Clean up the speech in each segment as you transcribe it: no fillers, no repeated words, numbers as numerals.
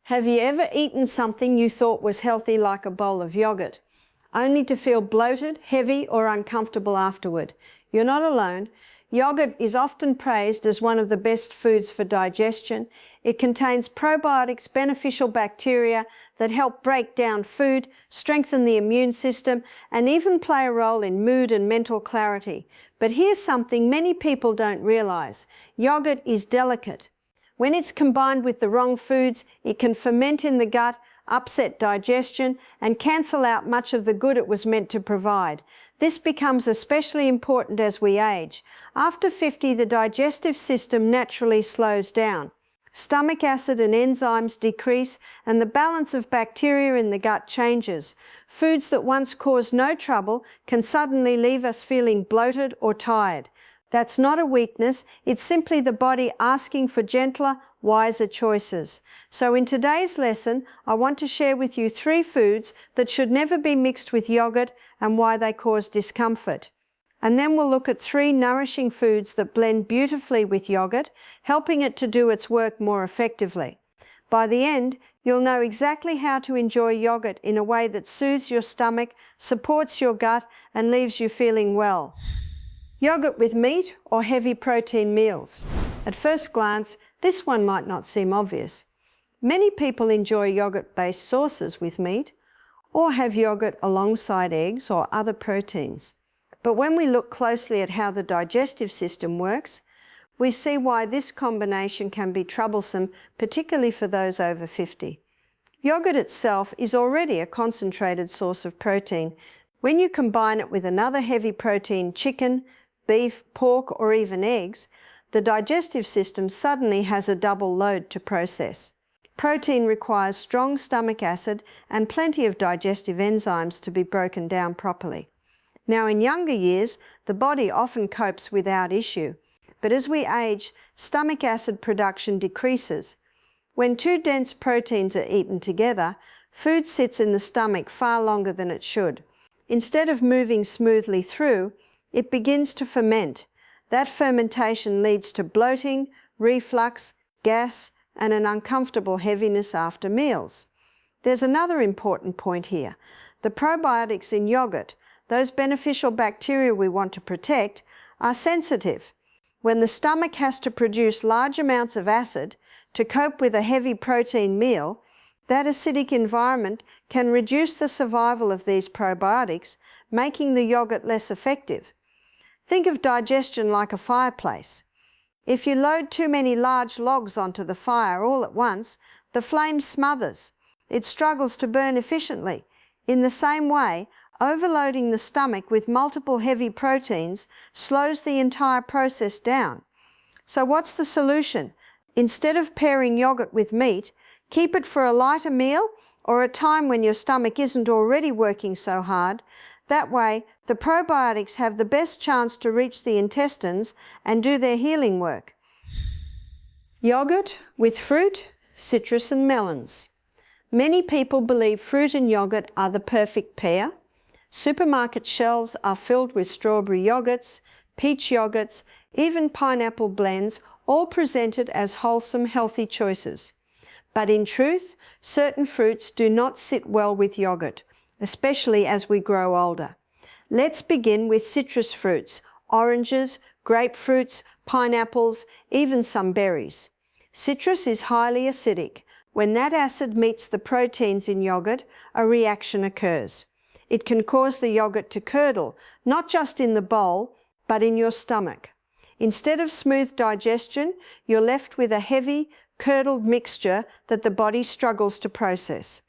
Have you ever eaten something you thought was healthy, like a bowl of yogurt, only to feel bloated, heavy, or uncomfortable afterward? You're not alone. Yogurt is often praised as one of the best foods for digestion. It contains probiotics, beneficial bacteria that help break down food, strengthen the immune system, and even play a role in mood and mental clarity. But here's something many people don't realize. Yogurt is delicate. When it's combined with the wrong foods, it can ferment in the gut, upset digestion, and cancel out much of the good it was meant to provide. This becomes especially important as we age. After 50, the digestive system naturally slows down. Stomach acid and enzymes decrease, and the balance of bacteria in the gut changes. Foods that once caused no trouble can suddenly leave us feeling bloated or tired. That's not a weakness, it's simply the body asking for gentler, wiser choices. So in today's lesson, I want to share with you 3 foods that should never be mixed with yogurt and why they cause discomfort. And then we'll look at 3 nourishing foods that blend beautifully with yogurt, helping it to do its work more effectively. By the end, you'll know exactly how to enjoy yogurt in a way that soothes your stomach, supports your gut, and leaves you feeling well. Yogurt with meat or heavy protein meals. At first glance, this one might not seem obvious. Many people enjoy yogurt-based sauces with meat or have yogurt alongside eggs or other proteins. But when we look closely at how the digestive system works, we see why this combination can be troublesome, particularly for those over 50. Yogurt itself is already a concentrated source of protein. When you combine it with another heavy protein, chicken, beef, pork, or even eggs, the digestive system suddenly has a double load to process. Protein requires strong stomach acid and plenty of digestive enzymes to be broken down properly. Now, in younger years, the body often copes without issue, but as we age, stomach acid production decreases. When 2 dense proteins are eaten together, food sits in the stomach far longer than it should. Instead of moving smoothly through, it begins to ferment. That fermentation leads to bloating, reflux, gas, and an uncomfortable heaviness after meals. There's another important point here. The probiotics in yogurt, those beneficial bacteria we want to protect, are sensitive. When the stomach has to produce large amounts of acid to cope with a heavy protein meal, that acidic environment can reduce the survival of these probiotics, making the yogurt less effective. Think of digestion like a fireplace. If you load too many large logs onto the fire all at once, the flame smothers. It struggles to burn efficiently. In the same way, overloading the stomach with multiple heavy proteins slows the entire process down. So what's the solution? Instead of pairing yogurt with meat, keep it for a lighter meal or a time when your stomach isn't already working so hard. That way, the probiotics have the best chance to reach the intestines and do their healing work. Yogurt with fruit, citrus and melons. Many people believe fruit and yogurt are the perfect pair. Supermarket shelves are filled with strawberry yogurts, peach yogurts, even pineapple blends, all presented as wholesome, healthy choices. But in truth, certain fruits do not sit well with yogurt, especially as we grow older. Let's begin with citrus fruits, oranges, grapefruits, pineapples, even some berries. Citrus is highly acidic. When that acid meets the proteins in yogurt, a reaction occurs. It can cause the yogurt to curdle, not just in the bowl, but in your stomach. Instead of smooth digestion, you're left with a heavy, curdled mixture that the body struggles to process.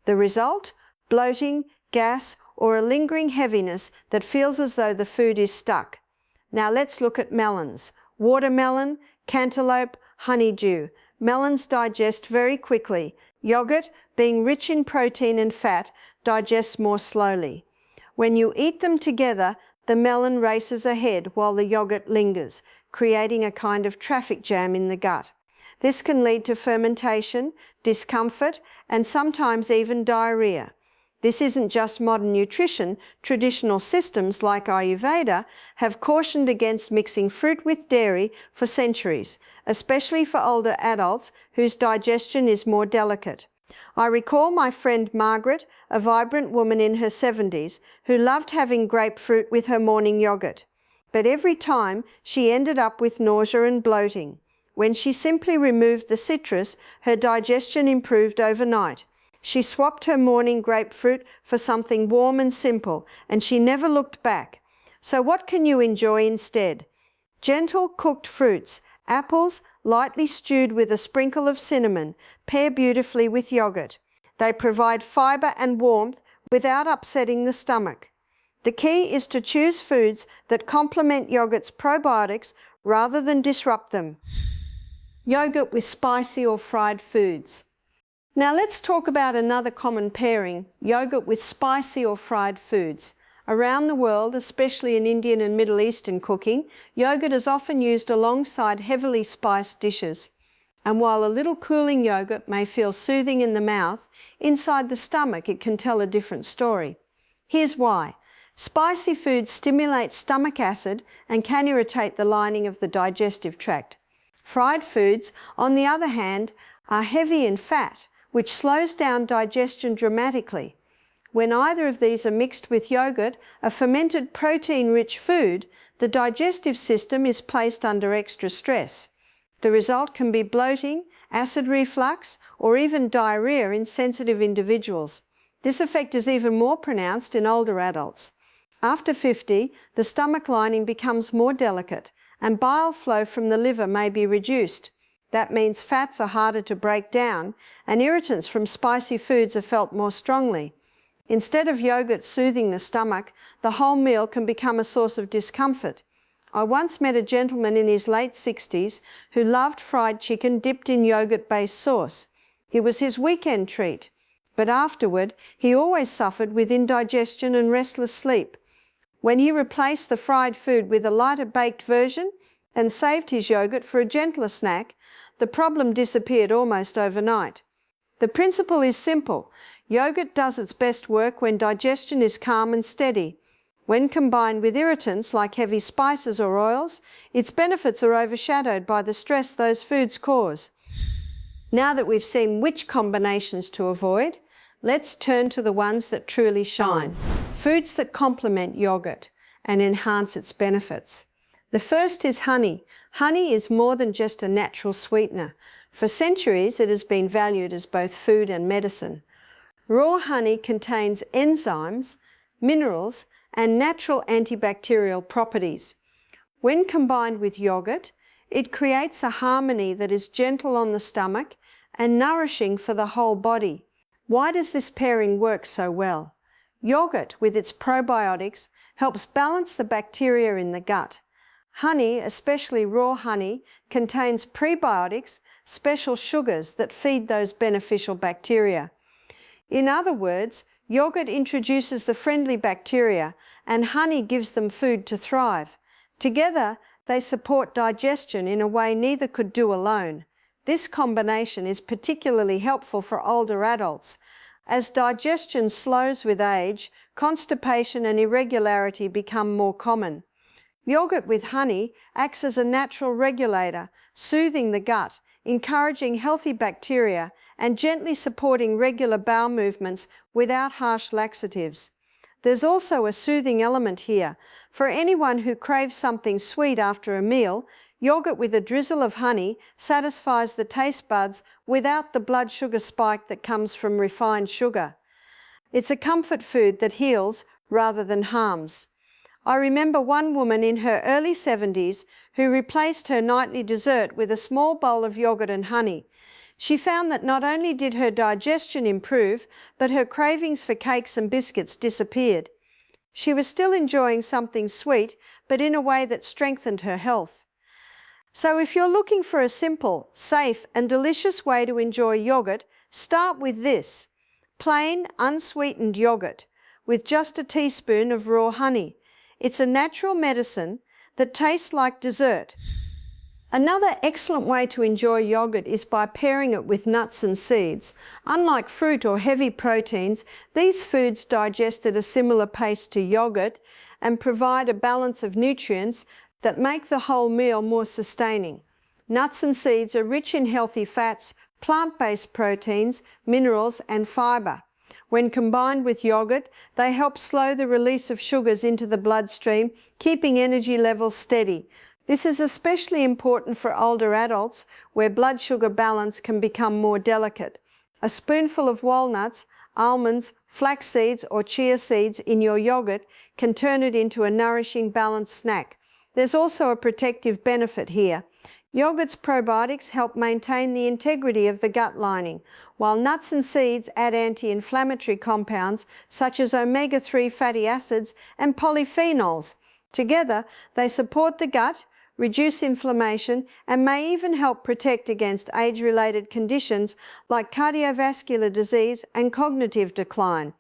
The result? Bloating, gas, or a lingering heaviness that feels as though the food is stuck. Now let's look at melons. Watermelon, cantaloupe, honeydew. Melons digest very quickly. Yogurt, being rich in protein and fat, digests more slowly. When you eat them together, the melon races ahead while the yogurt lingers, creating a kind of traffic jam in the gut. This can lead to fermentation, discomfort, and sometimes even diarrhea. This isn't just modern nutrition. Traditional systems like Ayurveda have cautioned against mixing fruit with dairy for centuries, especially for older adults whose digestion is more delicate. I recall my friend Margaret, a vibrant woman in her 70s, who loved having grapefruit with her morning yogurt. But every time she ended up with nausea and bloating. When she simply removed the citrus, her digestion improved overnight. She swapped her morning grapefruit for something warm and simple, and she never looked back. So what can you enjoy instead? Gentle cooked fruits, apples, lightly stewed with a sprinkle of cinnamon, pair beautifully with yogurt. They provide fiber and warmth without upsetting the stomach. The key is to choose foods that complement yogurt's probiotics rather than disrupt them. Yogurt with spicy or fried foods. Now let's talk about another common pairing, yogurt with spicy or fried foods. Around the world, especially in Indian and Middle Eastern cooking, yogurt is often used alongside heavily spiced dishes. And while a little cooling yogurt may feel soothing in the mouth, inside the stomach it can tell a different story. Here's why. Spicy foods stimulate stomach acid and can irritate the lining of the digestive tract. Fried foods, on the other hand, are heavy in fat, which slows down digestion dramatically. When either of these are mixed with yogurt, a fermented protein-rich food, the digestive system is placed under extra stress. The result can be bloating, acid reflux, or even diarrhea in sensitive individuals. This effect is even more pronounced in older adults. After 50, the stomach lining becomes more delicate, and bile flow from the liver may be reduced. That means fats are harder to break down, and irritants from spicy foods are felt more strongly. Instead of yogurt soothing the stomach, the whole meal can become a source of discomfort. I once met a gentleman in his late 60s who loved fried chicken dipped in yogurt-based sauce. It was his weekend treat, but afterward he always suffered with indigestion and restless sleep. When he replaced the fried food with a lighter baked version and saved his yogurt for a gentler snack, the problem disappeared almost overnight. The principle is simple. Yogurt does its best work when digestion is calm and steady. When combined with irritants like heavy spices or oils, its benefits are overshadowed by the stress those foods cause. Now that we've seen which combinations to avoid, let's turn to the ones that truly shine. Foods that complement yogurt and enhance its benefits. The first is honey. Honey is more than just a natural sweetener. For centuries, it has been valued as both food and medicine. Raw honey contains enzymes, minerals, and natural antibacterial properties. When combined with yogurt, it creates a harmony that is gentle on the stomach and nourishing for the whole body. Why does this pairing work so well? Yogurt, with its probiotics, helps balance the bacteria in the gut. Honey, especially raw honey, contains prebiotics, special sugars that feed those beneficial bacteria. In other words, yogurt introduces the friendly bacteria and honey gives them food to thrive. Together, they support digestion in a way neither could do alone. This combination is particularly helpful for older adults. As digestion slows with age, constipation and irregularity become more common. Yogurt with honey acts as a natural regulator, soothing the gut, encouraging healthy bacteria, and gently supporting regular bowel movements without harsh laxatives. There's also a soothing element here. For anyone who craves something sweet after a meal, yogurt with a drizzle of honey satisfies the taste buds without the blood sugar spike that comes from refined sugar. It's a comfort food that heals rather than harms. I remember one woman in her early 70s who replaced her nightly dessert with a small bowl of yogurt and honey. She found that not only did her digestion improve, but her cravings for cakes and biscuits disappeared. She was still enjoying something sweet, but in a way that strengthened her health. So if you're looking for a simple, safe, and delicious way to enjoy yogurt, start with this: plain, unsweetened yogurt with just a teaspoon of raw honey. It's a natural medicine that tastes like dessert. Another excellent way to enjoy yogurt is by pairing it with nuts and seeds. Unlike fruit or heavy proteins, these foods digest at a similar pace to yogurt and provide a balance of nutrients that make the whole meal more sustaining. Nuts and seeds are rich in healthy fats, plant-based proteins, minerals and fibre. When combined with yogurt, they help slow the release of sugars into the bloodstream, keeping energy levels steady. This is especially important for older adults, where blood sugar balance can become more delicate. A spoonful of walnuts, almonds, flax seeds or chia seeds in your yogurt can turn it into a nourishing, balanced snack. There's also a protective benefit here. Yogurt's probiotics help maintain the integrity of the gut lining, while nuts and seeds add anti-inflammatory compounds such as omega-3 fatty acids and polyphenols. Together, they support the gut, reduce inflammation, and may even help protect against age-related conditions like cardiovascular disease and cognitive decline.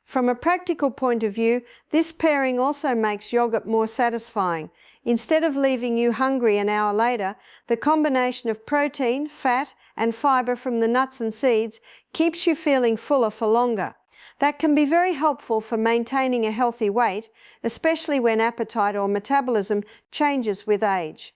From a practical point of view, this pairing also makes yogurt more satisfying. Instead of leaving you hungry an hour later, the combination of protein, fat, and fibre from the nuts and seeds keeps you feeling fuller for longer. That can be very helpful for maintaining a healthy weight, especially when appetite or metabolism changes with age.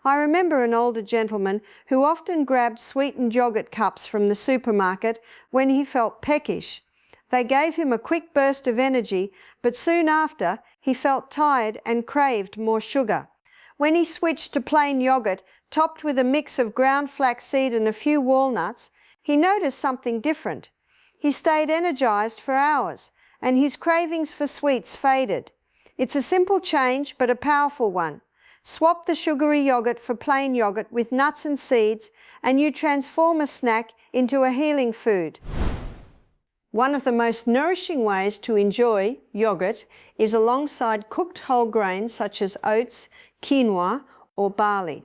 I remember an older gentleman who often grabbed sweetened yogurt cups from the supermarket when he felt peckish. They gave him a quick burst of energy, but soon after he felt tired and craved more sugar. When he switched to plain yogurt, topped with a mix of ground flaxseed and a few walnuts, he noticed something different. He stayed energized for hours, and his cravings for sweets faded. It's a simple change, but a powerful one. Swap the sugary yogurt for plain yogurt with nuts and seeds, and you transform a snack into a healing food. One of the most nourishing ways to enjoy yogurt is alongside cooked whole grains such as oats, quinoa, or barley.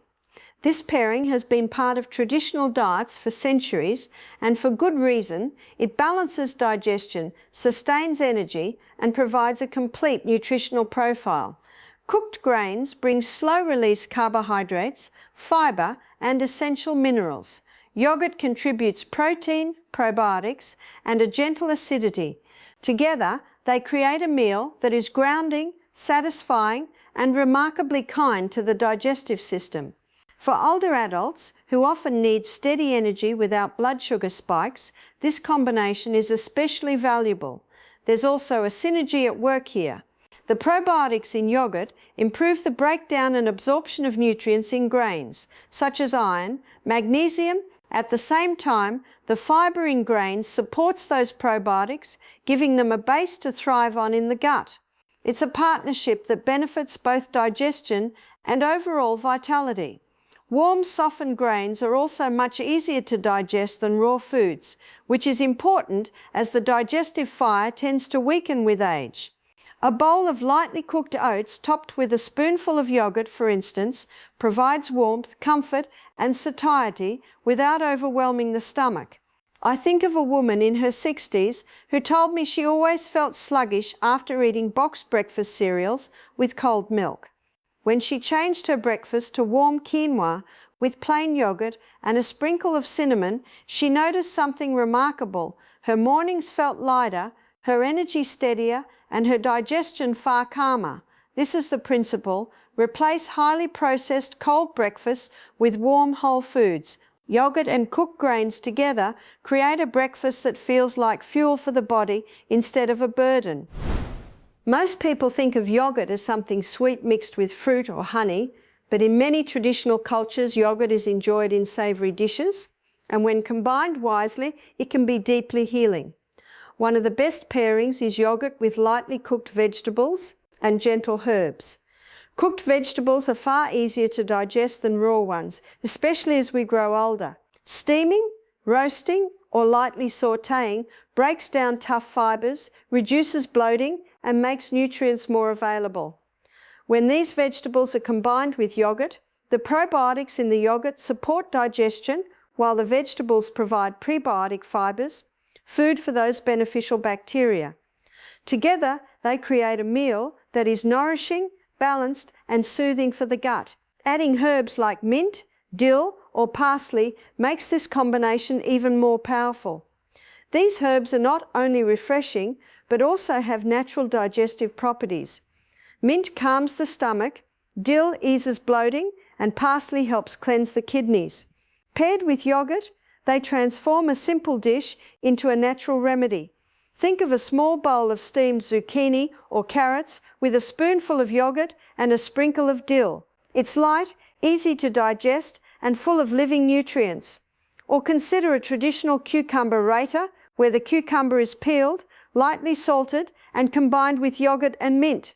This pairing has been part of traditional diets for centuries, and for good reason. It balances digestion, sustains energy, and provides a complete nutritional profile. Cooked grains bring slow-release carbohydrates, fibre, and essential minerals. Yogurt contributes protein, probiotics, and a gentle acidity. Together, they create a meal that is grounding, satisfying, and remarkably kind to the digestive system. For older adults, who often need steady energy without blood sugar spikes, this combination is especially valuable. There's also a synergy at work here. The probiotics in yogurt improve the breakdown and absorption of nutrients in grains, such as iron, magnesium. At the same time, the fibre in grains supports those probiotics, giving them a base to thrive on in the gut. It's a partnership that benefits both digestion and overall vitality. Warm, softened grains are also much easier to digest than raw foods, which is important as the digestive fire tends to weaken with age. A bowl of lightly cooked oats topped with a spoonful of yogurt, for instance, provides warmth, comfort, and satiety without overwhelming the stomach. I think of a woman in her 60s who told me she always felt sluggish after eating boxed breakfast cereals with cold milk. When she changed her breakfast to warm quinoa with plain yogurt and a sprinkle of cinnamon, she noticed something remarkable. Her mornings felt lighter, her energy steadier, and her digestion far calmer. This is the principle. Replace highly processed cold breakfasts with warm whole foods. Yogurt and cooked grains together create a breakfast that feels like fuel for the body instead of a burden. Most people think of yogurt as something sweet mixed with fruit or honey, but in many traditional cultures, yogurt is enjoyed in savoury dishes, and when combined wisely, it can be deeply healing. One of the best pairings is yogurt with lightly cooked vegetables and gentle herbs. Cooked vegetables are far easier to digest than raw ones, especially as we grow older. Steaming, roasting, or lightly sautéing breaks down tough fibres, reduces bloating, and makes nutrients more available. When these vegetables are combined with yogurt, the probiotics in the yogurt support digestion, while the vegetables provide prebiotic fibres, food for those beneficial bacteria. Together, they create a meal that is nourishing, balanced, and soothing for the gut. Adding herbs like mint, dill, or parsley makes this combination even more powerful. These herbs are not only refreshing, but also have natural digestive properties. Mint calms the stomach, dill eases bloating, and parsley helps cleanse the kidneys. Paired with yogurt, they transform a simple dish into a natural remedy. Think of a small bowl of steamed zucchini or carrots with a spoonful of yogurt and a sprinkle of dill. It's light, easy to digest, and full of living nutrients. Or consider a traditional cucumber raita, where the cucumber is peeled, lightly salted, and combined with yogurt and mint.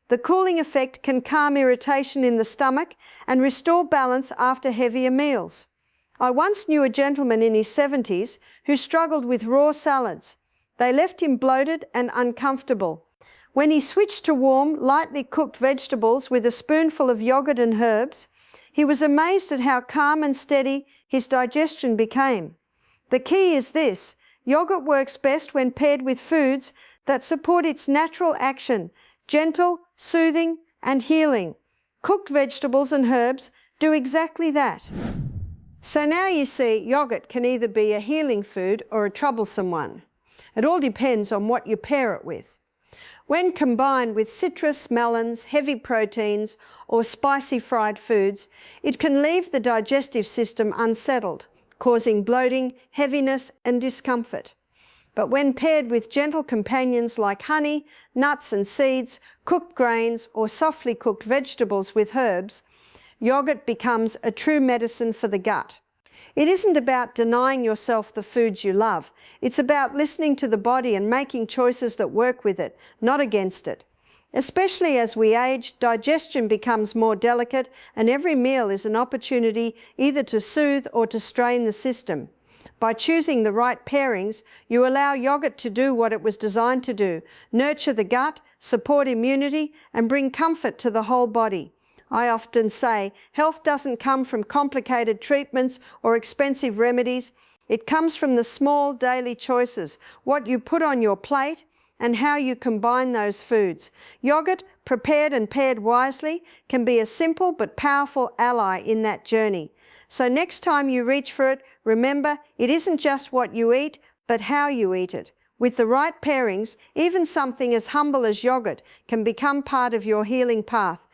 The cooling effect can calm irritation in the stomach and restore balance after heavier meals. I once knew a gentleman in his 70s who struggled with raw salads. They left him bloated and uncomfortable. When he switched to warm, lightly cooked vegetables with a spoonful of yogurt and herbs, he was amazed at how calm and steady his digestion became. The key is this: yogurt works best when paired with foods that support its natural action, gentle, soothing, and healing. Cooked vegetables and herbs do exactly that. So now you see, yogurt can either be a healing food or a troublesome one. It all depends on what you pair it with. When combined with citrus, melons, heavy proteins, or spicy fried foods, it can leave the digestive system unsettled, causing bloating, heaviness, and discomfort. But when paired with gentle companions like honey, nuts and seeds, cooked grains, or softly cooked vegetables with herbs, yogurt becomes a true medicine for the gut. It isn't about denying yourself the foods you love. It's about listening to the body and making choices that work with it, not against it. Especially as we age, digestion becomes more delicate, and every meal is an opportunity either to soothe or to strain the system. By choosing the right pairings, you allow yogurt to do what it was designed to do: nurture the gut, support immunity, and bring comfort to the whole body. I often say, health doesn't come from complicated treatments or expensive remedies. It comes from the small daily choices, what you put on your plate, and how you combine those foods. Yogurt, prepared and paired wisely, can be a simple but powerful ally in that journey. So next time you reach for it, remember, it isn't just what you eat, but how you eat it. With the right pairings, even something as humble as yogurt can become part of your healing path.